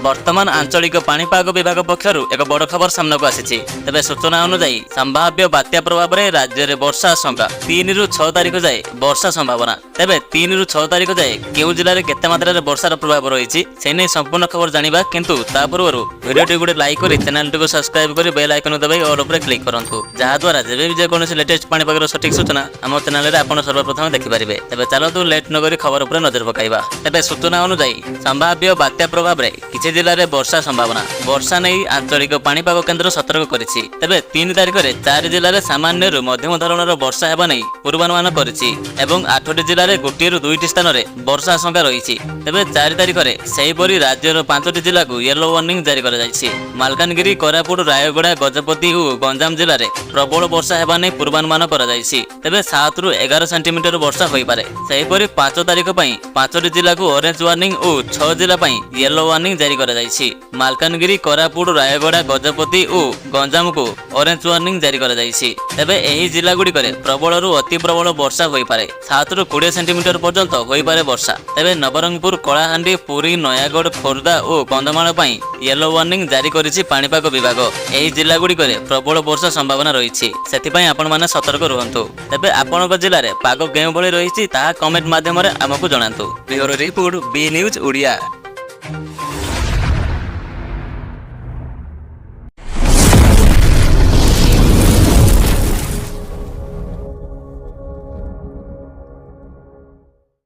वर्तमान आंचलिक पाणीपाग विभाग पक्षर एक बड़ खबर सामना को आसी। तेज सूचना अनुसार संभाव्य बात्या प्रभाव में राज्य में वर्षा आशंका 3 ରୁ 6 तारिख जाए वर्षा संभावना। तेज 3 ରୁ 6 तारिख जाए केउ जिले में केते मात्रा वर्षार प्रभाव रही से संपूर्ण खबर जाना किंतु ता पूर्व वीडियो गोटे लाइक कर चैनल टी सब्सक्राइब कर बेल आइकन दबाई ऑल उपर क्लिक करूँ जहाद्वारा जब भी जेकोसी लेटेस्ट पाणीपागर सठिक सूचना आम चैनल में आप सर्वप्रथम देखिपारे। तेज चलतु लेट नगरी खबर उपर नजर पकाइबा। तेज सूचना अनुसार संभाव्य बात्या प्रभाव में किसी जिले में वर्षा संभावना। वर्षा नहीं आंचलिक पाणीपाग केन्द्र सतर्क करिछि। तेबे 3 तारिख में 4 जिले में सामान्य मध्यम धरणर वर्षा हेबा नहीं पूर्वानुमान करिछि एवं 8टी जिले में 1 ରୁ 2ଟି स्थान में वर्षा आशंका रही। तेबे 4 तारिख में सेहीपरि राज्यर 5ଟି जिला को येलो वार्निंग जारी कर जाइछि। मालकानगिरी, कोरापुट, रायगड़ा, गजपति और गंजाम जिले में प्रबल वर्षा हेबा नहीं पूर्वानुमान कर जाइछि। तेबे 7 ରୁ 11 सेंटीमीटर वर्षा होई पारे। सेहीपरि 5 तारिख पई 5ଟି जिला को ऑरेंज वार्निंग और 6 जिला पई येलो वार्निंग जारी कर जाइछि। मालकानगिरी, कोरापुट, रायगड़ा, गजपति और गंजाम को ऑरेंज वार्निंग जारी कर जाइछि। तेबे एही जिला गुडी करे प्रबल रु अति प्रबल वर्षा होई पारे। 7 ରୁ 20 सेंटीमीटर पर्यंत होई पारे वर्षा। तेबे नवरंगपुर, कलाहांडी, पुरी, नयागढ़, खोर्धा और कंधमाल पई येलो वार्निंग जारी करिछि पाणीपाग विभाग। एही जिला गुडी करे प्रबल वर्षा संभावना रहिछि, सेति आपण माने सतर्क रहंतु। तेबे आपनक जिल्ला रे पाग केउ भली रहिछि ता कमेंट माध्यम रे हमकु जणांतु। Bureau report B news Odia.